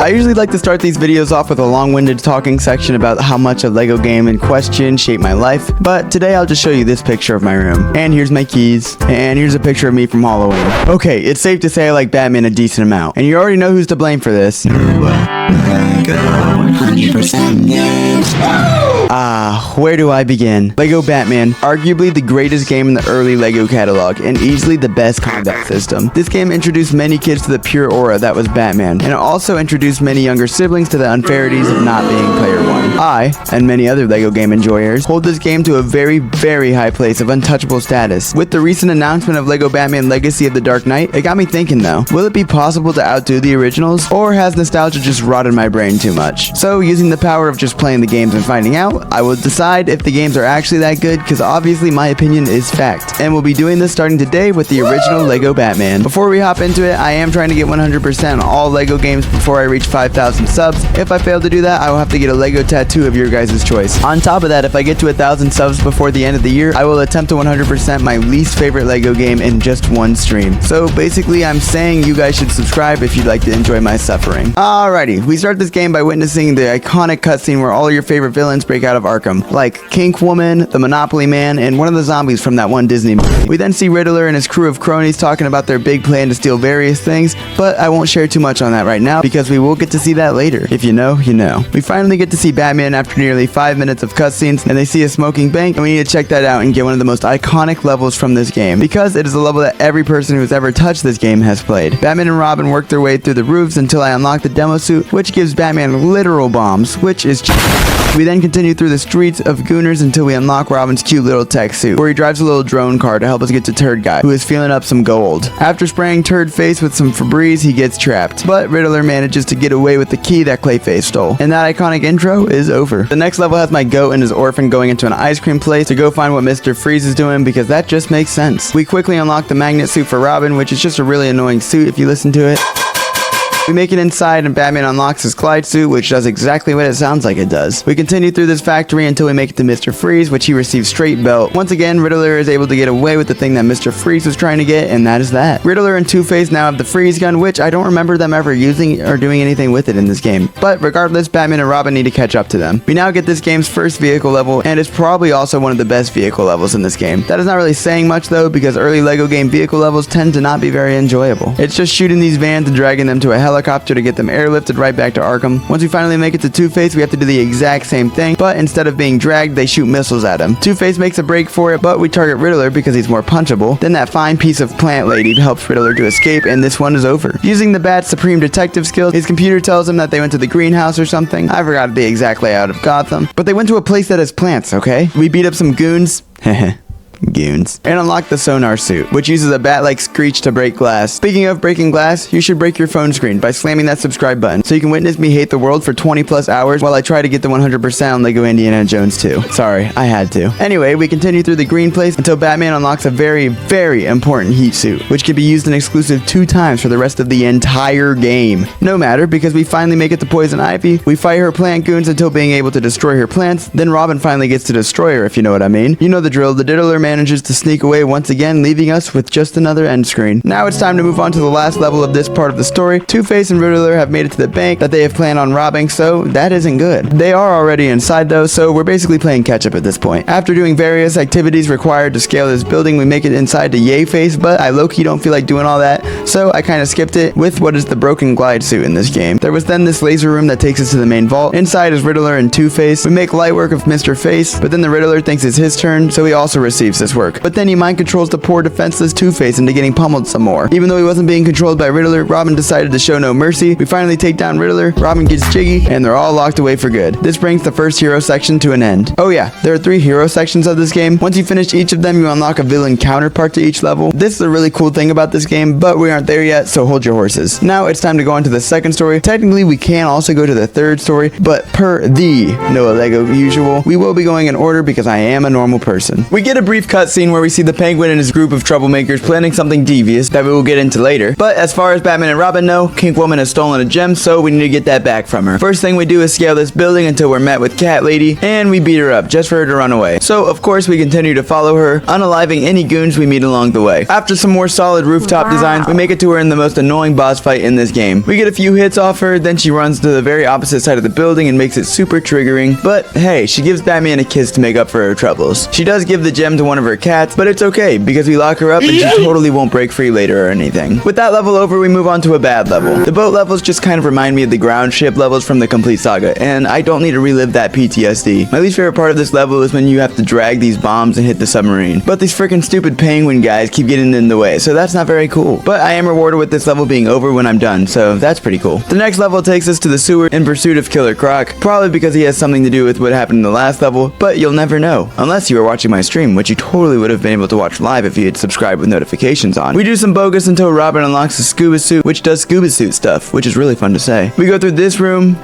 I usually like to start these videos off with a long-winded talking section about how much a Lego game in question shaped my life, but today I'll just show you this picture of my room. And here's my keys, and here's a picture of me from Halloween. Okay, it's safe to say I like Batman a decent amount, and you already know who's to blame for this. Where do I begin? Lego Batman, arguably the greatest game in the early Lego catalog, and easily the best combat system. This game introduced many kids to the pure aura that was Batman, and it also introduced many younger siblings to the unfairities of not being player one. I, and many other Lego game enjoyers, hold this game to a very, very high place of untouchable status. With the recent announcement of Lego Batman Legacy of the Dark Knight, it got me thinking though, will it be possible to outdo the originals, or has nostalgia just rotted my brain too much? So, using the power of just playing the games and finding out, I will decide if the games are actually that good, because obviously my opinion is fact. And we'll be doing this starting today with the original Lego Batman. Before we hop into it, I am trying to get 100% on all Lego games before I reach 5,000 subs. If I fail to do that, I will have to get a Lego tattoo of your guys' choice. On top of that, if I get to 1,000 subs before the end of the year, I will attempt to 100% my least favorite Lego game in just one stream. So basically, I'm saying you guys should subscribe if you'd like to enjoy my suffering. Alrighty, we start this game by witnessing the iconic cutscene where all your favorite villains break out of Arkham, like Kink Woman, the Monopoly Man, and one of the zombies from that one Disney movie. We then see Riddler and his crew of cronies talking about their big plan to steal various things, but I won't share too much on that right now because we will get to see that later. If you know, you know. We finally get to see Batman after nearly 5 minutes of cutscenes, and they see a smoking bank, and we need to check that out and get one of the most iconic levels from this game, because it is a level that every person who's ever touched this game has played. Batman and Robin work their way through the roofs until I unlock the demo suit, which gives Batman literal bombs, which is We then continue through the streets of Gooners until we unlock Robin's cute little tech suit, where he drives a little drone car to help us get to Turd Guy, who is feeling up some gold. After spraying Turd Face with some Febreze, he gets trapped, but Riddler manages to get away with the key that Clayface stole, and that iconic intro is over. The next level has my goat and his orphan going into an ice cream place to go find what Mr. Freeze is doing, because that just makes sense. We quickly unlock the magnet suit for Robin, which is just a really annoying suit if you listen to it. We make it inside and Batman unlocks his Clyde suit, which does exactly what it sounds like it does. We continue through this factory until we make it to Mr. Freeze, which he receives straight belt. Once again, Riddler is able to get away with the thing that Mr. Freeze was trying to get, and that is that. Riddler and Two-Face now have the freeze gun, which I don't remember them ever using or doing anything with it in this game. But regardless, Batman and Robin need to catch up to them. We now get this game's first vehicle level, and it's probably also one of the best vehicle levels in this game. That is not really saying much though, because early Lego game vehicle levels tend to not be very enjoyable. It's just shooting these vans and dragging them to a helicopter to get them airlifted right back to Arkham. Once we finally make it to Two-Face, we have to do the exact same thing, but instead of being dragged, they shoot missiles at him. Two-Face makes a break for it, but we target Riddler because he's more punchable. Then that fine piece of plant lady helps Riddler to escape, and this one is over. Using the Bat's supreme detective skills, his computer tells him that they went to the greenhouse or something. I forgot the exact layout of Gotham, but they went to a place that has plants, okay? We beat up some goons. Heh goons, and unlock the sonar suit, which uses a bat-like screech to break glass. Speaking of breaking glass, you should break your phone screen by slamming that subscribe button, so you can witness me hate the world for 20 plus hours while I try to get the 100% on Lego Indiana Jones 2. Sorry, I had to. Anyway, we continue through the green place until Batman unlocks a very, very important heat suit, which can be used in exclusive 2 times for the rest of the entire game. No matter, because we finally make it to Poison Ivy, we fight her plant goons until being able to destroy her plants, then Robin finally gets to destroy her, if you know what I mean. You know the drill, the Diddler manages to sneak away once again, leaving us with just another end screen. Now it's time to move on to the last level of this part of the story. Two-Face and Riddler have made it to the bank that they have planned on robbing, so that isn't good. They are already inside though, so we're basically playing catch up at this point. After doing various activities required to scale this building, we make it inside to Yay-Face, but I low-key don't feel like doing all that, so I kind of skipped it with what is the broken glide suit in this game. There was then this laser room that takes us to the main vault. Inside is Riddler and Two-Face. We make light work of Mr. Face, but then the Riddler thinks it's his turn, so he also receives this work. But then he mind controls the poor defenseless Two-Face into getting pummeled some more. Even though he wasn't being controlled by Riddler, Robin decided to show no mercy. We finally take down Riddler, Robin gets jiggy, and they're all locked away for good. This brings the first hero section to an end. Oh yeah, there are 3 hero sections of this game. Once you finish each of them, you unlock a villain counterpart to each level. This is a really cool thing about this game, but we aren't there yet, so hold your horses. Now it's time to go on to the second story. Technically, we can also go to the third story, but per the Noah Lego usual, we will be going in order because I am a normal person. We get a brief cutscene where we see the Penguin and his group of troublemakers planning something devious that we will get into later. But as far as Batman and Robin know, Kink Woman has stolen a gem, so we need to get that back from her. First thing we do is scale this building until we're met with Cat Lady, and we beat her up just for her to run away. So of course we continue to follow her, unaliving any goons we meet along the way. After some more solid rooftop designs, we make it to her in the most annoying boss fight in this game. We get a few hits off her, then she runs to the very opposite side of the building and makes it super triggering. But hey, she gives Batman a kiss to make up for her troubles. She does give the gem to one of her cats, but it's okay because we lock her up and she totally won't break free later or anything. With that level over, we move on to a bad level. The boat levels just kind of remind me of the ground ship levels from the complete saga, and I don't need to relive that PTSD. My least favorite part of this level is when you have to drag these bombs and hit the submarine. But these freaking stupid penguin guys keep getting in the way, so that's not very cool. But I am rewarded with this level being over when I'm done, so that's pretty cool. The next level takes us to the sewer in pursuit of Killer Croc, probably because he has something to do with what happened in the last level, but you'll never know, unless you were watching my stream, which you totally would have been able to watch live if you had subscribed with notifications on. We do some bogus until Robin unlocks a scuba suit, which does scuba suit stuff, which is really fun to say. We go through this room,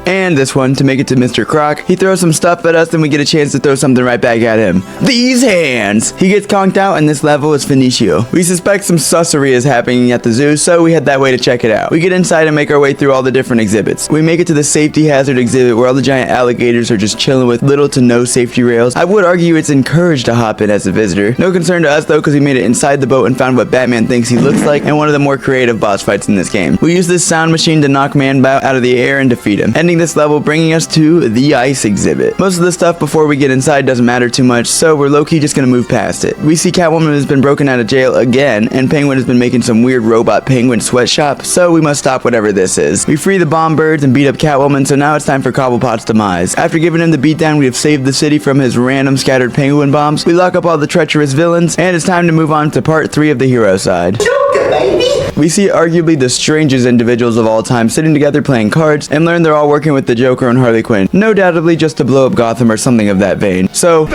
and this one to make it to Mr. Croc. He throws some stuff at us, and we get a chance to throw something right back at him. These hands! He gets conked out, and this level is finito. We suspect some sussery is happening at the zoo, so we head that way to check it out. We get inside and make our way through all the different exhibits. We make it to the safety hazard exhibit where all the giant alligators are just chilling with little to no safety rails. I would argue it's encouraged to hop in as a visitor. No concern to us though, because we made it inside the boat and found what Batman thinks he looks like and one of the more creative boss fights in this game. We use this sound machine to knock Man-Bat out of the air and defeat him, ending this level bringing us to the ice exhibit. Most of the stuff before we get inside doesn't matter too much, so we're low-key just gonna move past it. We see Catwoman has been broken out of jail again, and Penguin has been making some weird robot penguin sweatshop, so we must stop whatever this is. We free the bomb birds and beat up Catwoman, so now it's time for Cobblepot's demise. After giving him the beatdown, we have saved the city from his random scattered penguin bombs. We lock up all the treacherous villains, and it's time to move on to part 3 of the hero side. We see arguably the strangest individuals of all time sitting together playing cards, and learn they're all working with the Joker and Harley Quinn, no doubtedly just to blow up Gotham or something of that vein. So,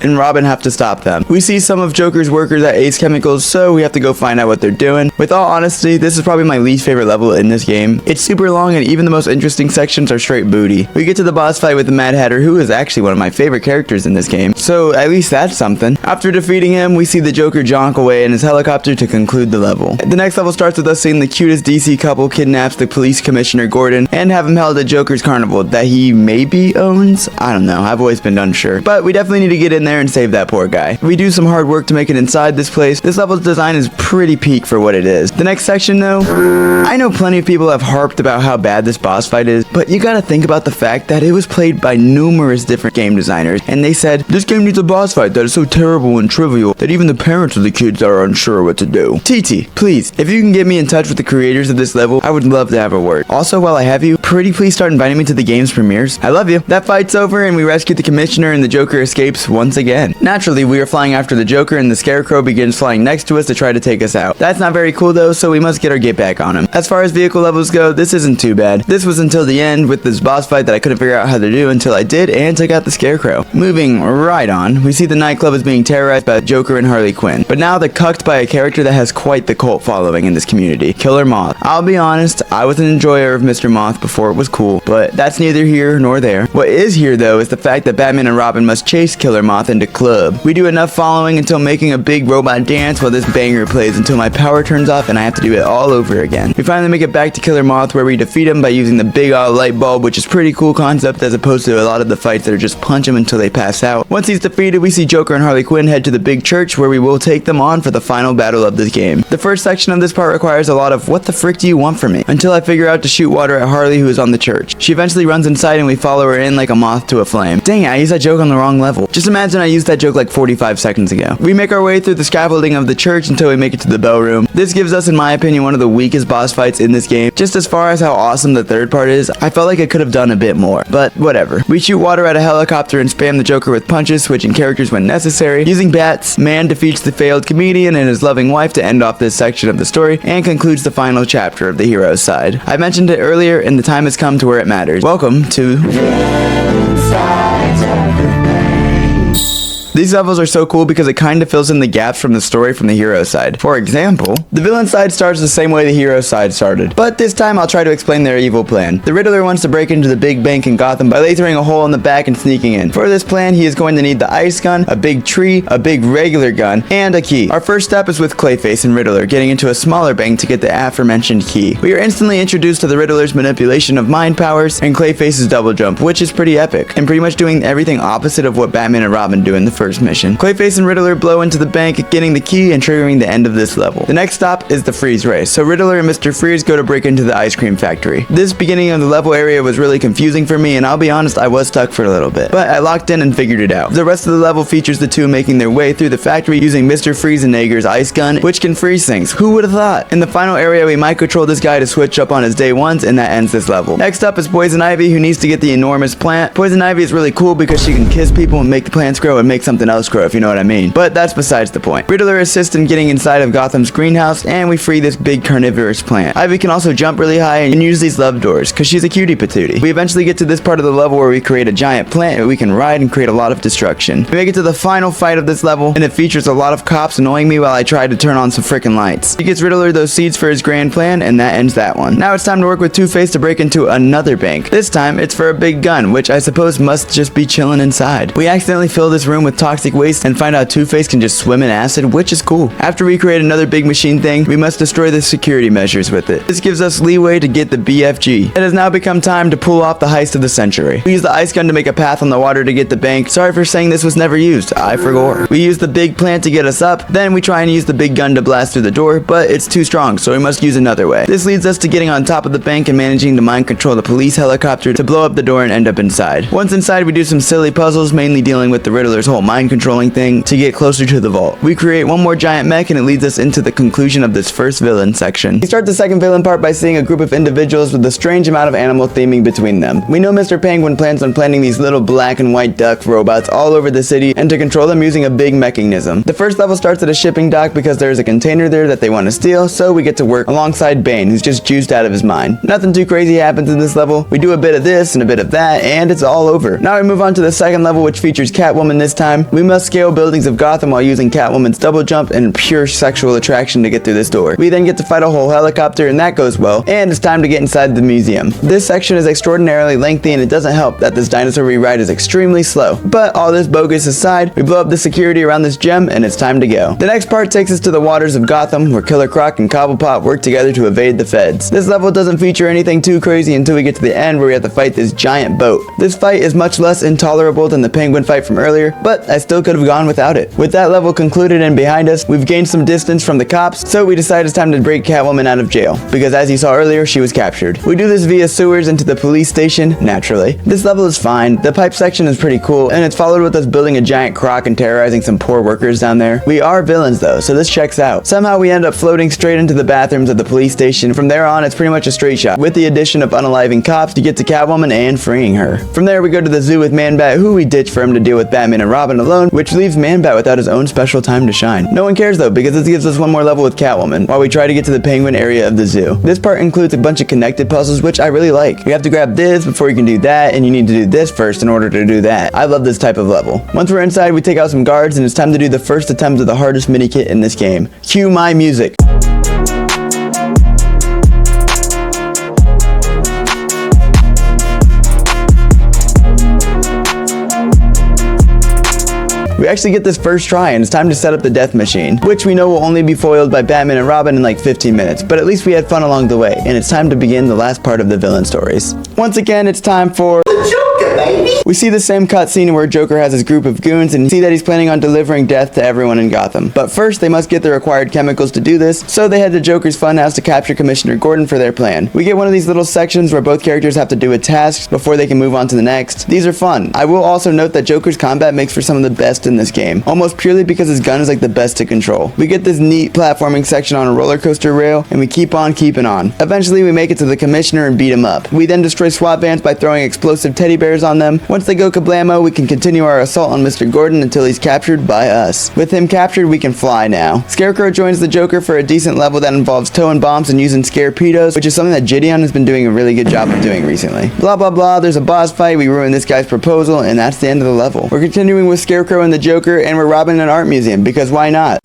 and Robin have to stop them. We see some of Joker's workers at Ace Chemicals, so we have to go find out what they're doing. With all honesty, this is probably my least favorite level in this game. It's super long, and even the most interesting sections are straight booty. We get to the boss fight with the Mad Hatter, who is actually one of my favorite characters in this game, so at least that's something. After defeating him, we see the Joker jonk away in his helicopter to conclude the level. The next level starts with us seeing the cutest DC couple kidnaps the police commissioner Gordon and have him held at Joker's carnival that he maybe owns? I don't know, I've always been unsure. But we definitely need to get in there and save that poor guy. We do some hard work to make it inside this place. This level's design is pretty peak for what it is. The next section though, I know plenty of people have harped about how bad this boss fight is, but you gotta think about the fact that it was played by numerous different game designers, and they said, this game needs a boss fight that is so terrible and trivial that even the parents of the kids are unsure what to do. TT, please, if you can get me in touch with the creators of this level, I would love to have a word. Also, while I have you, pretty please start inviting me to the game's premieres. I love you. That fight's over and we rescue the commissioner and the Joker escapes once again. Naturally, we are flying after the Joker and the Scarecrow begins flying next to us to try to take us out. That's not very cool though, so we must get our get back on him. As far as vehicle levels go, this isn't too bad. This was until the end with this boss fight that I couldn't figure out how to do until I did and took out the Scarecrow. Moving right on, we see the nightclub is being terrorized by Joker and Harley Quinn, but now they're cucked by a character that has quite the cult following in this community, Killer Moth. I'll be honest, I was an enjoyer of Mr. Moth before it was cool, but that's neither here nor there. What is here though is the fact that Batman and Robin must chase Killer Moth into club. We do enough following until making a big robot dance while this banger plays until my power turns off and I have to do it all over again. We finally make it back to Killer Moth where we defeat him by using the big light bulb, which is pretty cool concept as opposed to a lot of the fights that are just punch him until they pass out. Once he's defeated, we see Joker and Harley Quinn head to the big church where we will take them on for the final battle of this game. The first section of this part requires a lot of what the frick do you want from me? Until I figure out to shoot water at Harley who is on the church. She eventually runs inside and we follow her in like a moth to a flame. Dang it, I used that joke on the wrong level. Just imagine I used that joke like 45 seconds ago. We make our way through the scaffolding of the church until we make it to the bell room. This gives us, in my opinion, one of the weakest boss fights in this game. Just as far as how awesome the third part is, I felt like I could have done a bit more, but whatever. We shoot water at a helicopter and spam the Joker with punches, switching characters when necessary. Using bats, man defeats the failed comedian and his loving wife to end off this section of the story and concludes the final chapter of the hero's side. I mentioned it earlier and the time has come to where it matters. Welcome to These levels are so cool because it kind of fills in the gaps from the story from the hero side. For example, the villain side starts the same way the hero side started, but this time I'll try to explain their evil plan. The Riddler wants to break into the big bank in Gotham by lasering a hole in the back and sneaking in. For this plan, he is going to need the ice gun, a big tree, a big regular gun, and a key. Our first step is with Clayface and Riddler getting into a smaller bank to get the aforementioned key. We are instantly introduced to the Riddler's manipulation of mind powers and Clayface's double jump, which is pretty epic, and pretty much doing everything opposite of what Batman and Robin do in the first mission. Clayface and Riddler blow into the bank, getting the key and triggering the end of this level. The next stop is the freeze race, so Riddler and Mr. Freeze go to break into the ice cream factory. This beginning of the level area was really confusing for me, and I'll be honest, I was stuck for a little bit, but I locked in and figured it out. The rest of the level features the two making their way through the factory using Mr. Freeze and Nager's ice gun, which can freeze things. Who would have thought? In the final area, we might control this guy to switch up on his day ones, and that ends this level. Next up is Poison Ivy, who needs to get the enormous plant. Poison Ivy is really cool because she can kiss people and make the plants grow and make something else grow, if you know what I mean. But that's besides the point. Riddler assists in getting inside of Gotham's greenhouse, and we free this big carnivorous plant. Ivy can also jump really high and use these love doors, because she's a cutie patootie. We eventually get to this part of the level where we create a giant plant that we can ride and create a lot of destruction. We make it to the final fight of this level, and it features a lot of cops annoying me while I try to turn on some freaking lights. He gets Riddler those seeds for his grand plan, and that ends that one. Now it's time to work with Two-Face to break into another bank. This time, it's for a big gun, which I suppose must just be chilling inside. We accidentally fill this room with toxic waste and find out Two-Face can just swim in acid, which is cool. After we create another big machine thing, we must destroy the security measures with it. This gives us leeway to get the BFG. It has now become time to pull off the heist of the century. We use the ice gun to make a path on the water to get the bank. Sorry for saying this was never used. I forgot. We use the big plant to get us up, then we try and use the big gun to blast through the door, but it's too strong, so we must use another way. This leads us to getting on top of the bank and managing to mind control the police helicopter to blow up the door and end up inside. Once inside, we do some silly puzzles, mainly dealing with the Riddler's whole mind controlling thing to get closer to the vault. We create one more giant mech, and it leads us into the conclusion of this first villain section. We start the second villain part by seeing a group of individuals with a strange amount of animal theming between them. We know Mr. Penguin plans on planting these little black and white duck robots all over the city and to control them using a big mechanism. The first level starts at a shipping dock because there's a container there that they want to steal, so we get to work alongside Bane, who's just juiced out of his mind. Nothing too crazy happens in this level. We do a bit of this and a bit of that, and it's all over. Now we move on to the second level, which features Catwoman this time. We must scale buildings of Gotham while using Catwoman's double jump and pure sexual attraction to get through this door. We then get to fight a whole helicopter, and that goes well, and it's time to get inside the museum. This section is extraordinarily lengthy, and it doesn't help that this dinosaur ride is extremely slow. But all this bogus aside, we blow up the security around this gem, and it's time to go. The next part takes us to the waters of Gotham, where Killer Croc and Cobblepot work together to evade the feds. This level doesn't feature anything too crazy until we get to the end, where we have to fight this giant boat. This fight is much less intolerable than the Penguin fight from earlier, but I still could have gone without it. With that level concluded and behind us, we've gained some distance from the cops, so we decide it's time to break Catwoman out of jail, because as you saw earlier, she was captured. We do this via sewers into the police station, naturally. This level is fine. The pipe section is pretty cool, and it's followed with us building a giant croc and terrorizing some poor workers down there. We are villains though, so this checks out. Somehow we end up floating straight into the bathrooms of the police station. From there on, it's pretty much a straight shot, with the addition of unaliving cops to get to Catwoman and freeing her. From there, we go to the zoo with Man-Bat, who we ditch for him to deal with Batman and Robin alone, which leaves Man-Bat without his own special time to shine. No one cares though, because this gives us one more level with Catwoman, while we try to get to the Penguin area of the zoo. This part includes a bunch of connected puzzles, which I really like. You have to grab this before you can do that, and you need to do this first in order to do that. I love this type of level. Once we're inside, we take out some guards, and it's time to do the first attempt of the hardest mini kit in this game. Cue my music. We actually get this first try, and it's time to set up the death machine, which we know will only be foiled by Batman and Robin in like 15 minutes, but at least we had fun along the way, and it's time to begin the last part of the villain stories. Once again, it's time for baby. We see the same cutscene where Joker has his group of goons and see that he's planning on delivering death to everyone in Gotham. But first, they must get the required chemicals to do this, so they head to Joker's funhouse to capture Commissioner Gordon for their plan. We get one of these little sections where both characters have to do a task before they can move on to the next. These are fun. I will also note that Joker's combat makes for some of the best in this game, almost purely because his gun is like the best to control. We get this neat platforming section on a roller coaster rail, and we keep on keeping on. Eventually, we make it to the Commissioner and beat him up. We then destroy SWAT vans by throwing explosive teddy bears on them. Once Once they go kablamo, we can continue our assault on Mr. Gordon until he's captured by us. With him captured, we can fly now. Scarecrow joins the Joker for a decent level that involves towing bombs and using Scarepedos, which is something that Gideon has been doing a really good job of doing recently. Blah blah blah, there's a boss fight, we ruin this guy's proposal, and that's the end of the level. We're continuing with Scarecrow and the Joker, and we're robbing an art museum, because why not?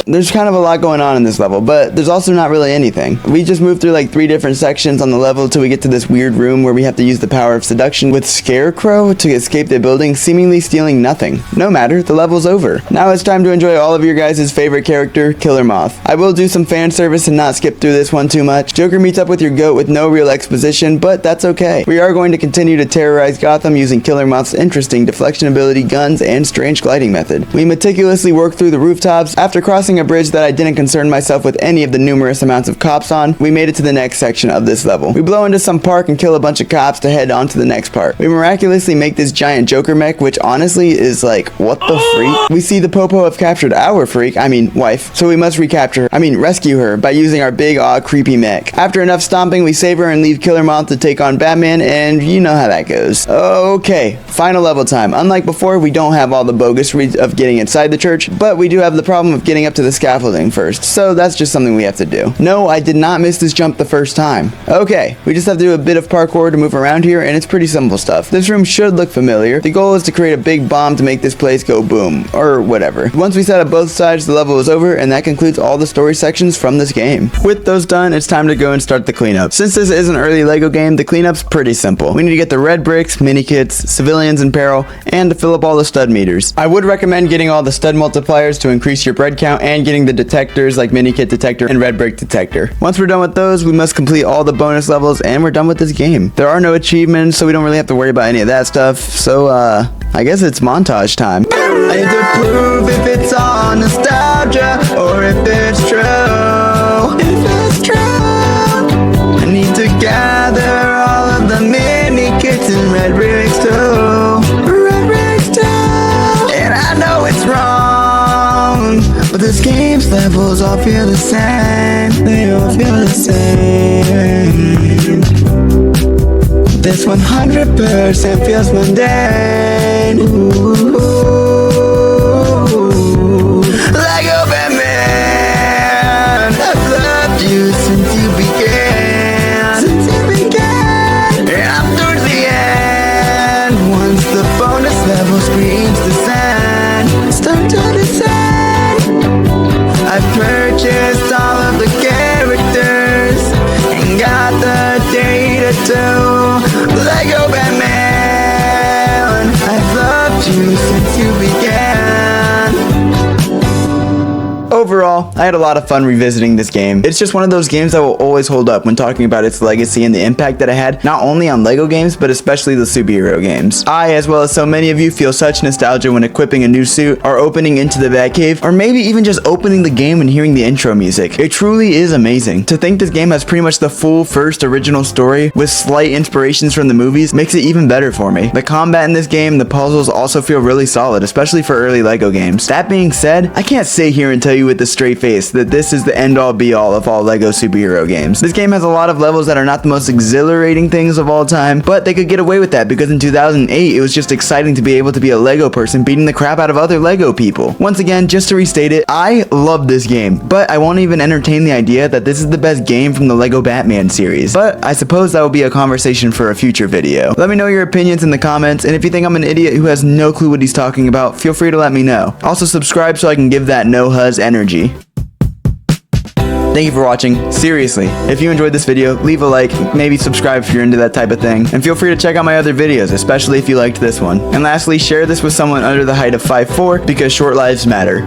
There's kind of a lot going on in this level, but there's also not really anything. We just moved through like 3 different sections on the level till we get to this weird room where we have to use the power of seduction with Scarecrow to escape the building, seemingly stealing nothing. No matter, the level's over. Now it's time to enjoy all of your guys' favorite character, Killer Moth. I will do some fan service and not skip through this one too much. Joker meets up with your goat with no real exposition, but that's okay. We are going to continue to terrorize Gotham using Killer Moth's interesting deflection ability, guns, and strange gliding method. We meticulously work through the rooftops. After crossing a bridge that I didn't concern myself with any of the numerous amounts of cops on, we made it to the next section of this level. We blow into some park and kill a bunch of cops to head on to the next part. We miraculously make this giant Joker mech, which honestly is like, what the freak? We see the Popo have captured our wife, so we must rescue her by using our big, creepy mech. After enough stomping, we save her and leave Killer Moth to take on Batman, and you know how that goes. Okay, final level time. Unlike before, we don't have all the bogusry of getting inside the church, but we do have the problem of getting up to the scaffolding first, so that's just something we have to do. No, I did not miss this jump the first time. Okay, we just have to do a bit of parkour to move around here, and it's pretty simple stuff. This room should look familiar. The goal is to create a big bomb to make this place go boom, or whatever. Once we set up both sides, the level is over, and that concludes all the story sections from this game. With those done, it's time to go and start the cleanup. Since this is an early LEGO game, the cleanup's pretty simple. We need to get the red bricks, mini kits, civilians in peril, and to fill up all the stud meters. I would recommend getting all the stud multipliers to increase your bread count and getting the detectors like mini kit detector and red brick detector. Once we're done with those, we must complete all the bonus levels and we're done with this game. There are no achievements, so we don't really have to worry about any of that stuff. So I guess it's montage time. I need to prove if it's all nostalgia or if it's true. If it's true, I need to gather all of the mini kits and red bricks too. Red bricks too. And I know it's wrong, but this game's levels all feel the same. They all feel the same. This 100% feels mundane. Ooh, Lego Batman, I've loved you since you began. Since you began, and I'm through to the end. Once the bonus level screams descend, start to descend. I've purchased all of the characters and got the data too. Lego Batman, I've loved you since you began. Overall, I had a lot of fun revisiting this game. It's just one of those games that will always hold up when talking about its legacy and the impact that it had, not only on LEGO games, but especially the superhero games. I, as well as so many of you, feel such nostalgia when equipping a new suit, or opening into the Batcave, or maybe even just opening the game and hearing the intro music. It truly is amazing. To think this game has pretty much the full first original story, with slight inspirations from the movies, makes it even better for me. The combat in this game, the puzzles also feel really solid, especially for early LEGO games. That being said, I can't sit here and tell you with a straight face that this is the end-all be-all of all LEGO superhero games. This game has a lot of levels that are not the most exhilarating things of all time, but they could get away with that because in 2008 it was just exciting to be able to be a LEGO person beating the crap out of other LEGO people. Once again, just to restate it, I love this game, but I won't even entertain the idea that this is the best game from the LEGO Batman series. But I suppose that will be a conversation for a future video. Let me know your opinions in the comments, and if you think I'm an idiot who has no clue what he's talking about, feel free to let me know. Also subscribe so I can give that no huzz energy. Thank you for watching. Seriously, if you enjoyed this video, leave a like, maybe subscribe if you're into that type of thing, and feel free to check out my other videos, especially if you liked this one. And lastly, share this with someone under the height of 5'4" because short lives matter.